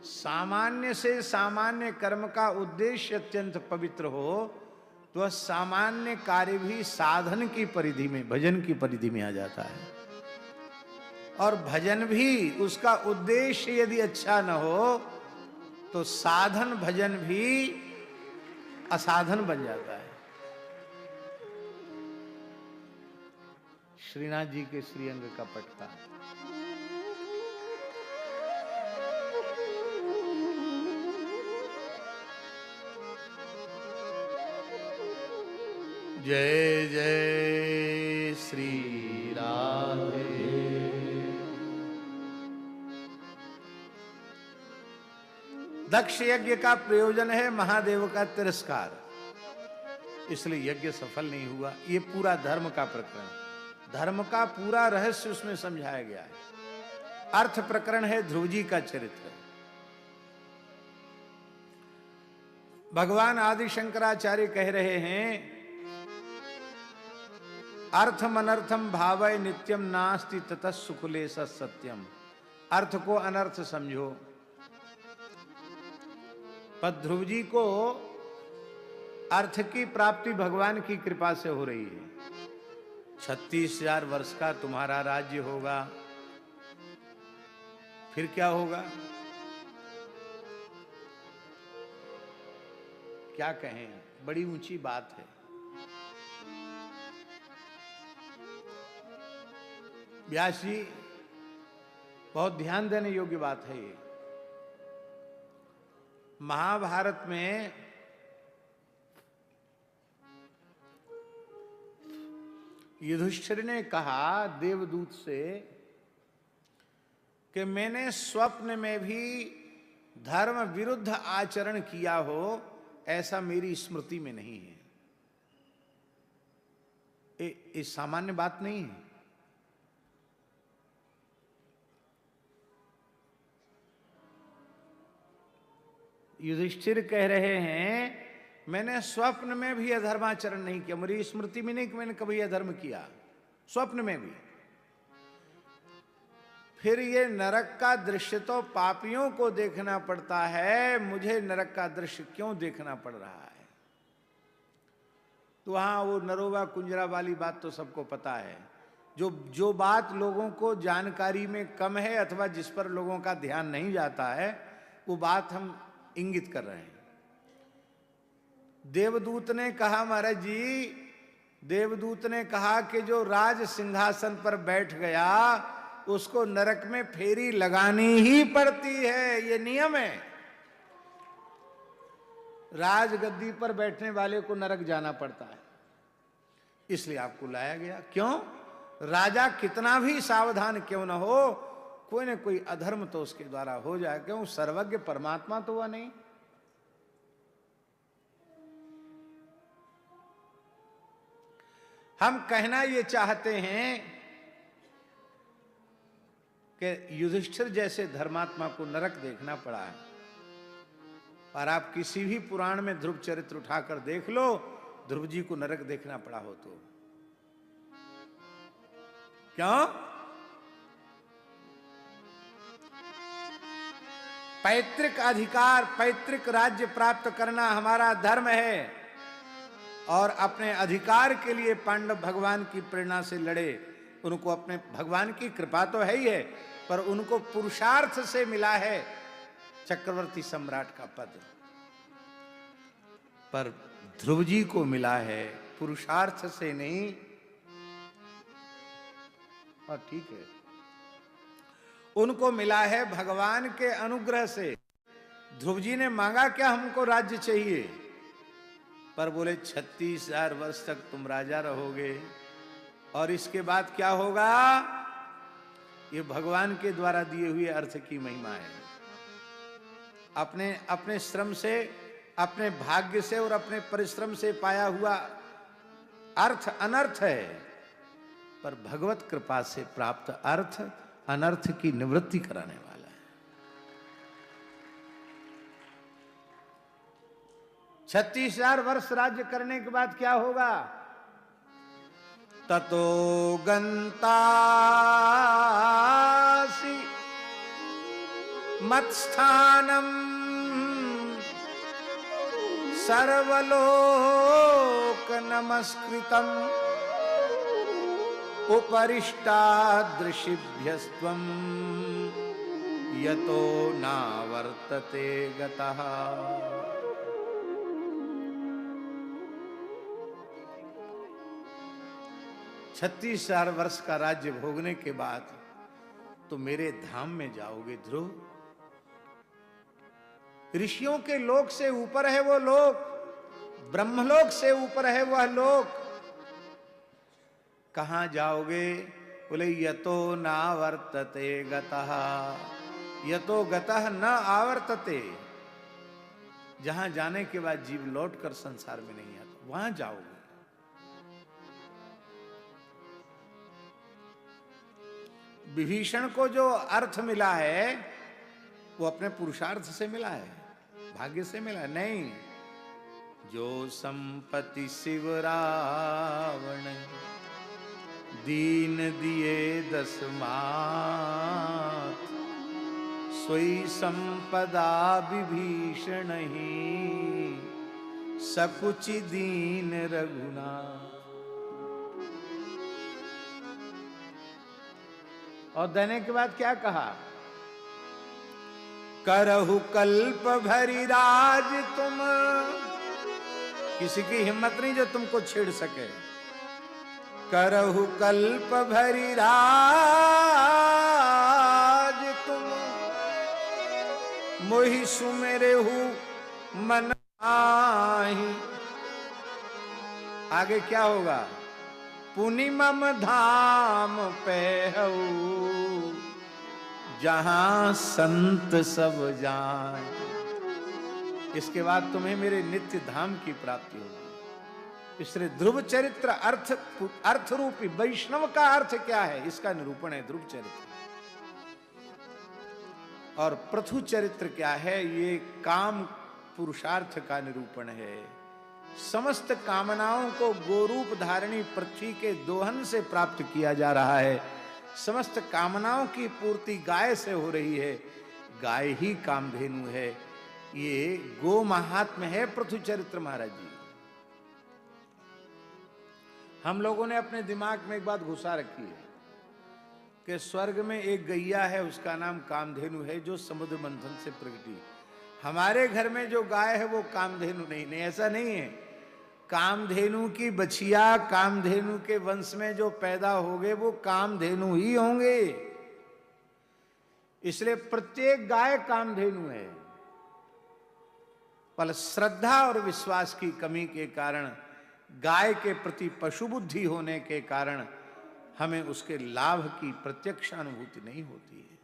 सामान्य से सामान्य कर्म का उद्देश्य अत्यंत पवित्र हो तो सामान्य कार्य भी साधन की परिधि में, भजन की परिधि में आ जाता है। और भजन भी उसका उद्देश्य यदि अच्छा न हो तो साधन भजन भी असाधन बन जाता है। श्रीनाथ जी के श्रीअंग का पटका। जय जय श्री राधे। दक्ष यज्ञ का प्रयोजन है महादेव का तिरस्कार, इसलिए यज्ञ सफल नहीं हुआ। ये पूरा धर्म का प्रकरण, धर्म का पूरा रहस्य उसमें समझाया गया है। अर्थ प्रकरण है ध्रुव जी का चरित्र। भगवान आदि शंकराचार्य कह रहे हैं, अर्थम अनर्थम भावय नित्यम नास्ति ततः सुकुले सत्यम। अर्थ को अनर्थ समझो। पर ध्रुव जी को अर्थ की प्राप्ति भगवान की कृपा से हो रही है। 36,000 वर्ष का तुम्हारा राज्य होगा, फिर क्या होगा? क्या कहें, बड़ी ऊंची बात है। व्यास जी, बहुत ध्यान देने योग्य बात है ये। महाभारत में युधिष्ठिर ने कहा देवदूत से कि मैंने स्वप्न में भी धर्म विरुद्ध आचरण किया हो ऐसा मेरी स्मृति में नहीं है। ये सामान्य बात नहीं है। युधिष्ठिर कह रहे हैं मैंने स्वप्न में भी अधर्माचरण नहीं किया, मेरी स्मृति में नहीं कि मैंने कभी अधर्म किया, स्वप्न में भी। फिर ये नरक का दृश्य तो पापियों को देखना पड़ता है, मुझे नरक का दृश्य क्यों देखना पड़ रहा है? तो हाँ, वो नरोवा कुंजरा वाली बात तो सबको पता है। जो बात लोगों को जानकारी में कम है अथवा जिस पर लोगों का ध्यान नहीं जाता है, वो बात हम इंगित कर रहे हैं। देवदूत ने कहा, महाराज जी, देवदूत ने कहा कि जो राज सिंहासन पर बैठ गया उसको नरक में फेरी लगानी ही पड़ती है, ये नियम है। राजगद्दी पर बैठने वाले को नरक जाना पड़ता है, इसलिए आपको लाया गया। क्यों? राजा कितना भी सावधान क्यों न हो, कोई न कोई अधर्म तो उसके द्वारा हो जाए। क्यों? सर्वज्ञ परमात्मा तो वह नहीं। हम कहना ये चाहते हैं कि युधिष्ठिर जैसे धर्मात्मा को नरक देखना पड़ा है। और आप किसी भी पुराण में ध्रुव चरित्र उठाकर देख लो, ध्रुव जी को नरक देखना पड़ा हो तो। क्यों? पैतृक अधिकार, पैतृक राज्य प्राप्त करना हमारा धर्म है। और अपने अधिकार के लिए पांडव भगवान की प्रेरणा से लड़े। उनको अपने भगवान की कृपा तो है ही है, पर उनको पुरुषार्थ से मिला है चक्रवर्ती सम्राट का पद। पर ध्रुव जी को मिला है पुरुषार्थ से नहीं। और ठीक है, उनको मिला है भगवान के अनुग्रह से। ध्रुव जी ने मांगा क्या, हमको राज्य चाहिए, पर बोले 36,000 वर्ष तक तुम राजा रहोगे और इसके बाद क्या होगा? ये भगवान के द्वारा दिए हुए अर्थ की महिमा है। अपने श्रम से, अपने भाग्य से और अपने परिश्रम से पाया हुआ अर्थ अनर्थ है, पर भगवत कृपा से प्राप्त अर्थ अनर्थ की निवृत्ति कराने वाला है। 36,000 वर्ष राज्य करने के बाद क्या होगा? ततो गंतासि मत्स्थानम सर्वलोक नमस्कृतम उपरिष्टादृशिभ्यस्त्वं यतो नावर्तते गतः। 36,000 वर्ष का राज्य भोगने के बाद तो मेरे धाम में जाओगे ध्रुव। ऋषियों के लोक से ऊपर है वो लोक, ब्रह्मलोक से ऊपर है वह लोक। कहां जाओगे? बोले यतो नावर्तते गतः। यतो गतः न आवर्तते, जहां जाने के बाद जीव लौटकर संसार में नहीं आता, वहां जाओगे। विभीषण को जो अर्थ मिला है वो अपने पुरुषार्थ से मिला है, भाग्य से मिला नहीं। जो संपत्ति शिव रावण दीन दिए 10 मात, सोई संपदा विभीषण ही सकुचि दीन रघुनाथ। और देने के बाद क्या कहा? करहु कल्प भरी राज तुम। किसी की हिम्मत नहीं जो तुमको छेड़ सके। करहु कल्प भरी राज तुम, मोहि सुमेरेहु मन आहि। आगे क्या होगा? पुनि मम धाम पे हऊ, जहां संत सब जान। इसके बाद तुम्हें मेरे नित्य धाम की प्राप्ति होगी। इसलिए ध्रुव चरित्र अर्थ रूपी वैष्णव का अर्थ क्या है, इसका निरूपण है ध्रुव चरित्र। और पृथु चरित्र क्या है? ये काम पुरुषार्थ का निरूपण है। समस्त कामनाओं को गोरूप धारणी पृथ्वी के दोहन से प्राप्त किया जा रहा है। समस्त कामनाओं की पूर्ति गाय से हो रही है, गाय ही कामधेनु है। ये गो महात्म्य है पृथु चरित्र महाराज जी। हम लोगों ने अपने दिमाग में एक बात घुसा रखी है कि स्वर्ग में एक गैया है, उसका नाम कामधेनु है, जो समुद्र मंथन से प्रगटी। हमारे घर में जो गाय है वो कामधेनु नहीं, ऐसा नहीं है। कामधेनु की बछिया, कामधेनु के वंश में जो पैदा होंगे वो कामधेनु ही होंगे। इसलिए प्रत्येक गाय कामधेनु है। पर श्रद्धा और विश्वास की कमी के कारण, गाय के प्रति पशु बुद्धि होने के कारण हमें उसके लाभ की प्रत्यक्ष अनुभूति नहीं होती है।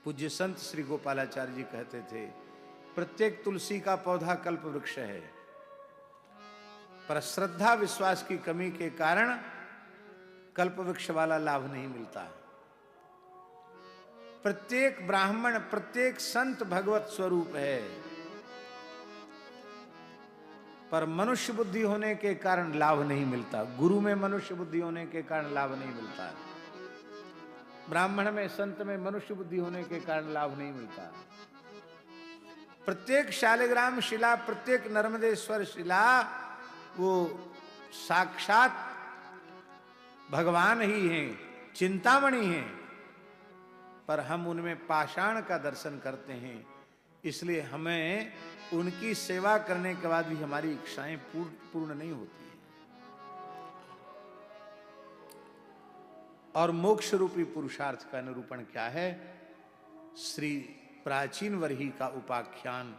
पूज्य संत श्री गोपालाचार्य जी कहते थे, प्रत्येक तुलसी का पौधा कल्प वृक्ष है, पर श्रद्धा विश्वास की कमी के कारण कल्प वृक्ष वाला लाभ नहीं मिलता। प्रत्येक ब्राह्मण, प्रत्येक संत भगवत स्वरूप है, पर मनुष्य बुद्धि होने के कारण लाभ नहीं मिलता। गुरु में मनुष्य बुद्धि होने के कारण लाभ नहीं मिलता, ब्राह्मण में, संत में मनुष्य बुद्धि होने के कारण लाभ नहीं मिलता। प्रत्येक शालिग्राम शिला, प्रत्येक नर्मदेश्वर शिला वो साक्षात भगवान ही हैं, चिंतामणि हैं, पर हम उनमें पाषाण का दर्शन करते हैं। इसलिए हमें उनकी सेवा करने के बाद भी हमारी इच्छाएं पूर्ण नहीं होती हैं। और मोक्ष रूपी पुरुषार्थ का निरूपण क्या है? श्री प्राचीन वरही का उपाख्यान,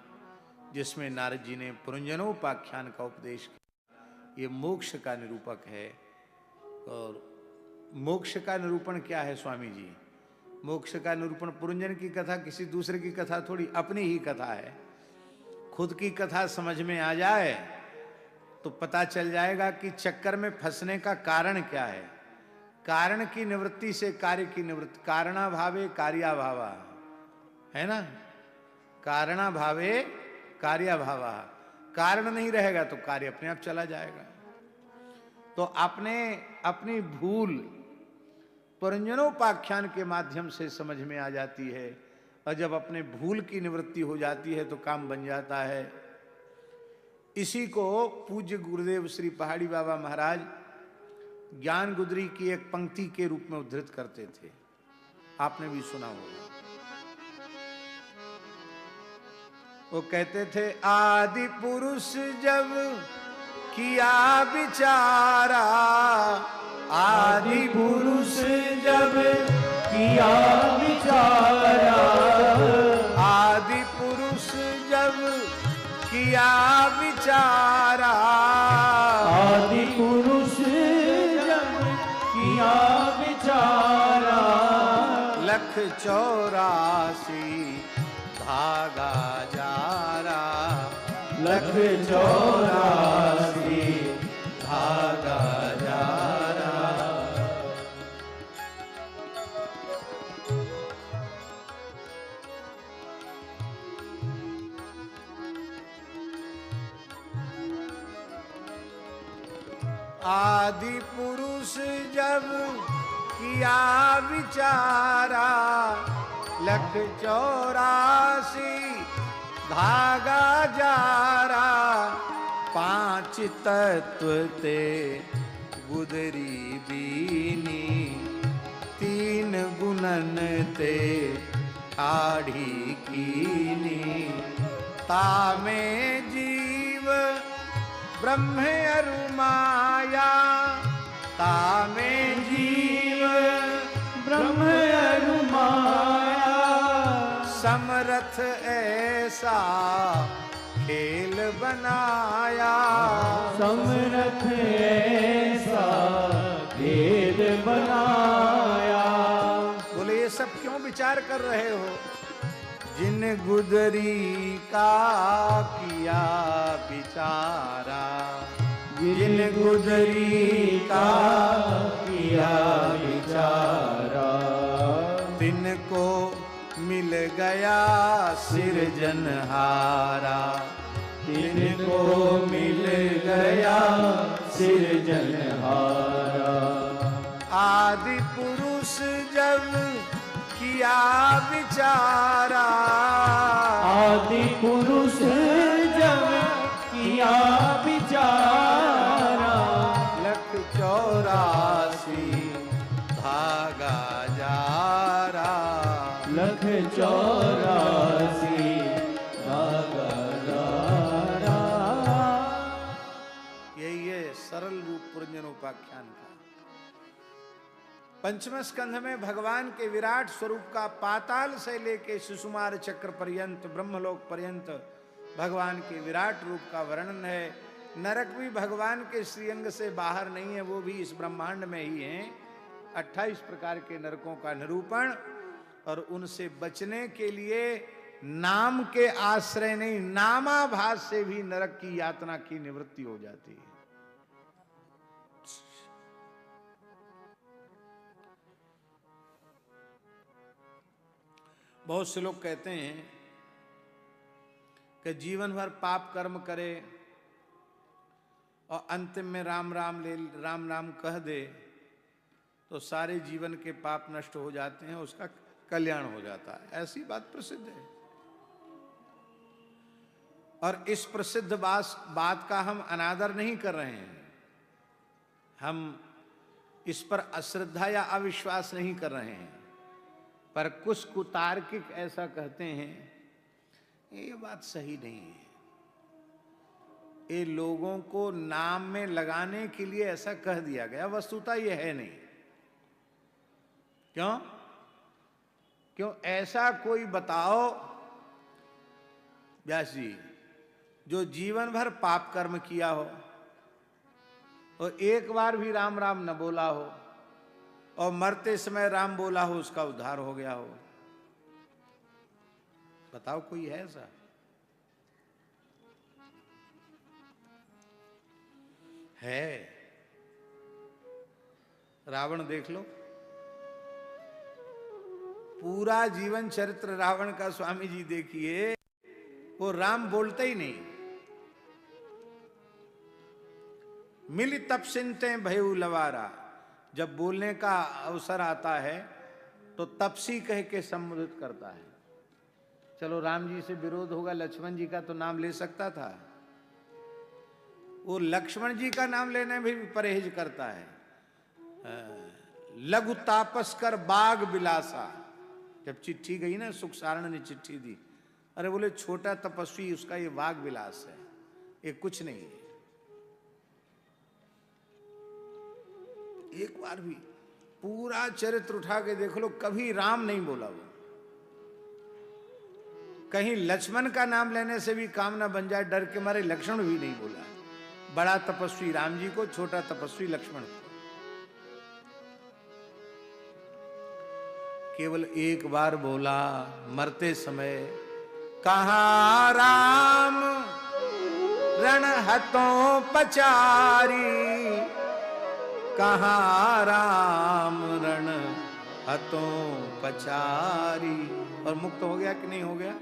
जिसमें नारद जी ने पुरंजनोपाख्यान का उपदेश किया, ये मोक्ष का निरूपक है। और मोक्ष का निरूपण क्या है स्वामी जी? मोक्ष का निरूपण, पुरंजन की कथा किसी दूसरे की कथा थोड़ी, अपनी ही कथा है। खुद की कथा समझ में आ जाए तो पता चल जाएगा कि चक्कर में फंसने का कारण क्या है। कारण की निवृत्ति से कार्य की निवृत्ति, कारणाभावे कार्याभावा, है ना? कारणाभावे कार्याभावा, कारण नहीं रहेगा तो कार्य अपने आप चला जाएगा। तो आपने अपनी भूल पुरंजनोपाख्यान के माध्यम से समझ में आ जाती है। और जब अपने भूल की निवृत्ति हो जाती है तो काम बन जाता है। इसी को पूज्य गुरुदेव श्री पहाड़ी बाबा महाराज ज्ञान गुदरी की एक पंक्ति के रूप में उद्धृत करते थे, आपने भी सुना होगा। वो कहते थे, आदि पुरुष जब किया विचारा, आदि पुरुष जब किया विचारा, आदि पुरुष जब किया विचारा, आदि पुरुष जब किया विचारा, 184 भागा जारा, 184 भागा जारा। आदि पुरुष जब किया विचारा, 184 भागा जारा, 5 तत्व ते गुदरी दीनी, 3 गुणन ते आढ़ी कीनी, तामे जीव ब्रह्म अरु माया, तामे जीव ब्रह्म अरु माया, समरथ ऐसा खेल बनाया, समरथ ऐसा खेल बनाया। बोले ये सब क्यों विचार कर रहे हो? जिन गुदरी का किया विचारा, जिन गुदरी का किया विचारा, तिनको मिल गया सिरजनहारा, तिनको मिल गया सिरजनहारा। आदि पुरुष जब किया विचारा, आदि पुरुष जब किया विचारा, 184 भागा जारा, 184 भागा जारा। यही है सरल रूप पुरंजनोपाख्यान का। पंचम स्कंध में भगवान के विराट स्वरूप का पाताल से लेके सुषुमार चक्र पर्यंत, ब्रह्मलोक पर्यंत भगवान के विराट रूप का वर्णन है। नरक भी भगवान के श्रीअंग से बाहर नहीं है, वो भी इस ब्रह्मांड में ही हैं। 28 प्रकार के नरकों का निरूपण, और उनसे बचने के लिए नाम के आश्रय नहीं, नामाभास से भी नरक की यातना की निवृत्ति हो जाती है। बहुत से लोग कहते हैं कि जीवन भर पाप कर्म करे और अंतिम में राम राम कह दे तो सारे जीवन के पाप नष्ट हो जाते हैं, उसका कल्याण हो जाता है। ऐसी बात प्रसिद्ध है। और इस प्रसिद्ध बात का हम अनादर नहीं कर रहे हैं, हम इस पर अश्रद्धा या अविश्वास नहीं कर रहे हैं, पर कुछ कुतार्किक ऐसा कहते हैं ये बात सही नहीं है। ये लोगों को नाम में लगाने के लिए ऐसा कह दिया गया, वस्तुतः ये है नहीं। क्यों ऐसा कोई बताओ व्यास जी जो जीवन भर पाप कर्म किया हो और एक बार भी राम राम न बोला हो और मरते समय राम बोला हो, उसका उद्धार हो गया हो? बताओ कोई है ऐसा? है। रावण देख लो, पूरा जीवन चरित्र रावण का स्वामी जी देखिए, वो राम बोलते ही नहीं। मिल तपसिनते भयउ लवारा, जब बोलने का अवसर आता है तो तपसी कह के संबोधित करता है। चलो राम जी से विरोध होगा, लक्ष्मण जी का तो नाम ले सकता था, वो लक्ष्मण जी का नाम लेने में भी परहेज करता है। लघु तापस कर बाग बिलासा, जब चिट्ठी गई ना, सुख सारण ने चिट्ठी दी, अरे बोले छोटा तपस्वी, उसका ये बाग विलास है, ये कुछ नहीं है। एक बार भी पूरा चरित्र उठा के देख लो, कभी राम नहीं बोला वो। कहीं लक्ष्मण का नाम लेने से भी काम ना बन जाए, डर के मारे लक्ष्मण भी नहीं बोला। बड़ा तपस्वी राम जी को, छोटा तपस्वी लक्ष्मण को। केवल एक बार बोला मरते समय, कहाँ राम रण हतों पचारी, कहाँ राम रण हतों पचारी। और मुक्त हो गया कि नहीं हो गया?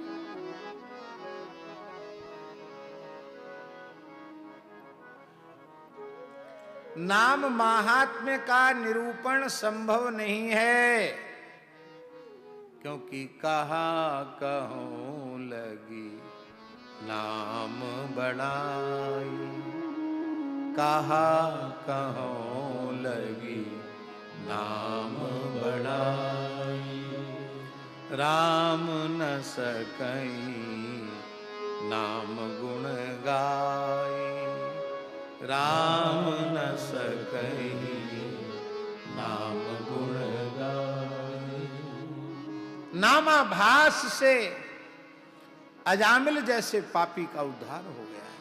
नाम महात्म्य का निरूपण संभव नहीं है, क्योंकि कहा कहूं लगी नाम बड़ाई, कहा कहूं लगी नाम बड़ाई। राम न सकई नाम गुण गाई, राम न सकई नाम गुण गाई। नामाभास से अजामिल जैसे पापी का उद्धार हो गया है।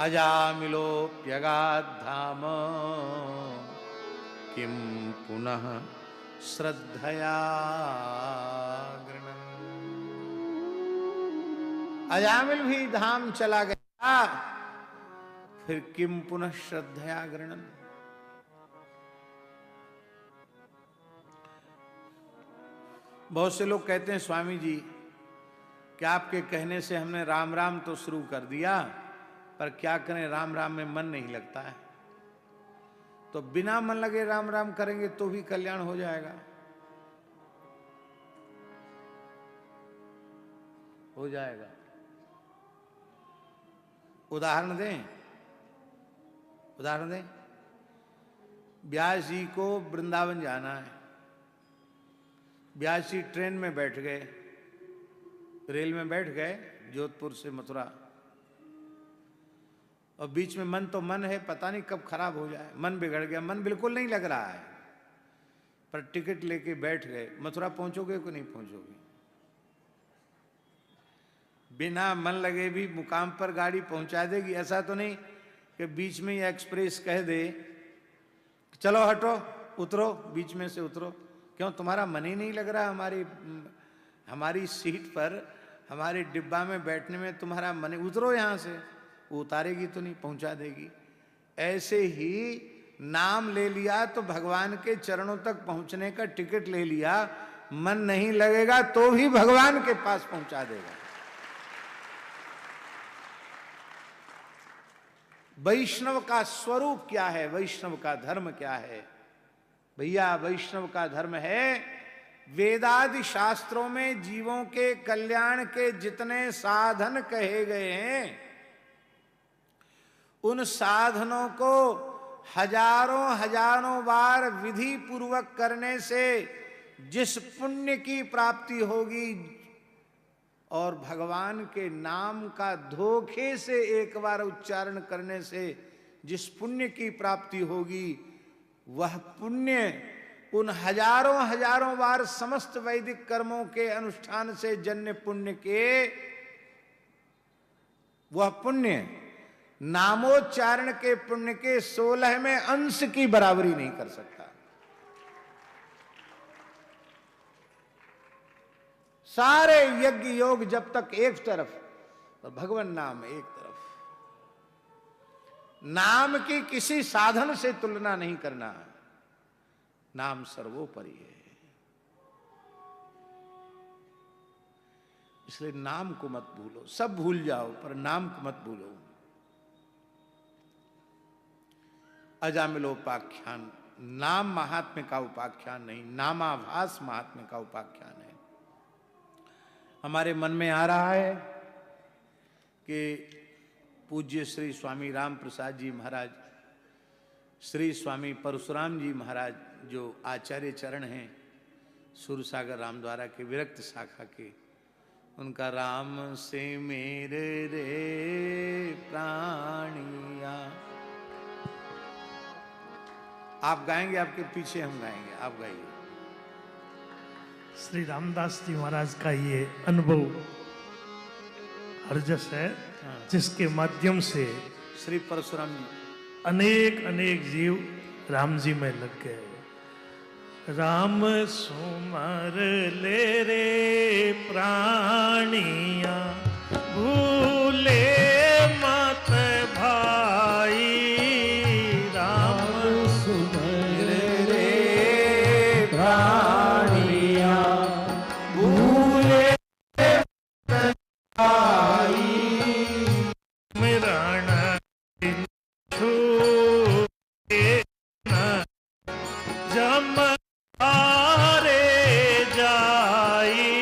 अजामिलोप्यगाधाम किम पुनः श्रद्धया गृणन्। अजामिल भी धाम चला गया, फिर किम पुनः श्रद्धया गृणन्। बहुत से लोग कहते हैं स्वामी जी कि आपके कहने से हमने राम राम तो शुरू कर दिया, पर क्या करें, राम राम में मन नहीं लगता है। तो बिना मन लगे राम राम करेंगे तो भी कल्याण हो जाएगा। हो जाएगा। उदाहरण दें, उदाहरण दें। व्यास जी को वृंदावन जाना है। व्यास जी ट्रेन में बैठ गए, रेल में बैठ गए जोधपुर से मथुरा, और बीच में मन तो मन है, पता नहीं कब खराब हो जाए, मन बिगड़ गया, मन बिल्कुल नहीं लग रहा है, पर टिकट लेके बैठ गए। मथुरा पहुंचोगे कि नहीं पहुंचोगे? बिना मन लगे भी मुकाम पर गाड़ी पहुंचा देगी। ऐसा तो नहीं कि बीच में ये एक्सप्रेस कह दे चलो हटो, उतरो, बीच में से उतरो। क्यों? तुम्हारा मन ही नहीं लग रहा हमारी सीट पर, हमारे डिब्बा में बैठने में तुम्हारा मन, उतरो यहां से। वो उतारेगी तो नहीं, पहुंचा देगी। ऐसे ही नाम ले लिया तो भगवान के चरणों तक पहुंचने का टिकट ले लिया, मन नहीं लगेगा तो भी भगवान के पास पहुंचा देगा। वैष्णव का स्वरूप क्या है? वैष्णव का धर्म क्या है? भैया, वैष्णव का धर्म है, वेदादि शास्त्रों में जीवों के कल्याण के जितने साधन कहे गए हैं, उन साधनों को हजारों हजारों बार विधि पूर्वक करने से जिस पुण्य की प्राप्ति होगी, और भगवान के नाम का धोखे से एक बार उच्चारण करने से जिस पुण्य की प्राप्ति होगी, वह पुण्य उन हजारों हजारों बार समस्त वैदिक कर्मों के अनुष्ठान से जन्य पुण्य के, वह पुण्य नामोच्चारण के पुण्य के 16वें अंश की बराबरी नहीं कर सकता। सारे यज्ञ योग जब तक एक तरफ और भगवान नाम एक तरफ, नाम की किसी साधन से तुलना नहीं करना। नाम सर्वोपरि है, इसलिए नाम को मत भूलो। सब भूल जाओ पर नाम को मत भूलो। अजामिलोपाख्यान नाम महात्म्य का उपाख्यान नहीं, नामाभास महात्म्य का उपाख्यान है। हमारे मन में आ रहा है कि पूज्य श्री स्वामी राम प्रसाद जी महाराज, श्री स्वामी परशुराम जी महाराज जो आचार्य चरण हैं सूरसागर रामद्वारा के विरक्त शाखा के, उनका राम से मेरे रे प्राणिया, आप गाएंगे, आपके पीछे हम गाएंगे, आप गाइए। श्री रामदास जी महाराज का ये अनुभव हरजस है, जिसके माध्यम से श्री परशुराम जी अनेक अनेक जीव राम जी में लग गए। राम सुमर ले रे प्राणिया, भूले मत भाई। राम सुमर रे प्राणिया, भूले भाई। मिरण छूटे न जम आरे जाई।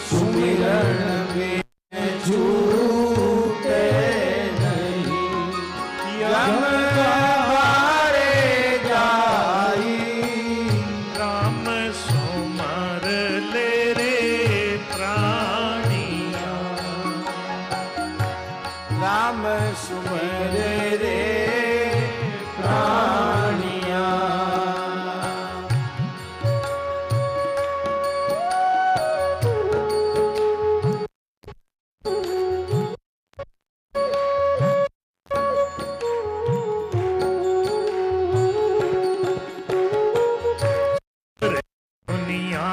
सुमिरन में छूटे नहीं, यम हारे जाई। राम सुमर ले रे प्राणिया, राम सुमर रे प्राणिया। दुनिया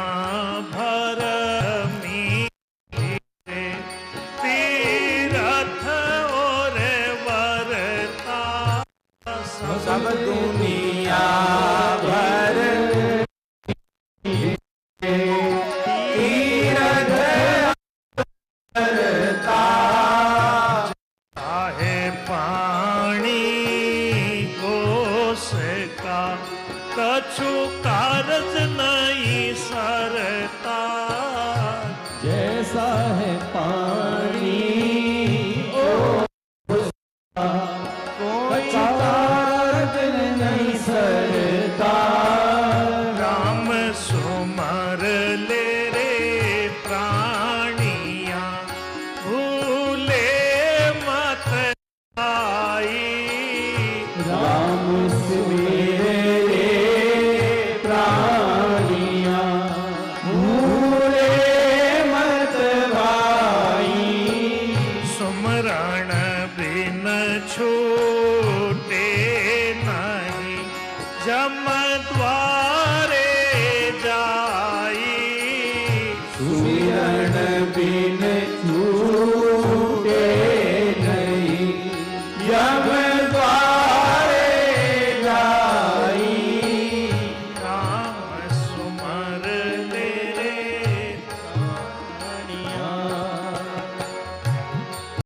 भर में तीरथ और वरता, सब दुनिया भर तीरथ करता। चाहे पानी कोस का कछु कारज नहीं सरता। जैसा है पानी उसका कोई कारज नहीं सरता। राम सुमर ले रे प्राणिया, भूले मत आई। राम सुमिरे प्राणिया, भूले मत भाई। सुमरण बिन छूटे नहीं, जम द्वारे जाई। सुमिरन बिन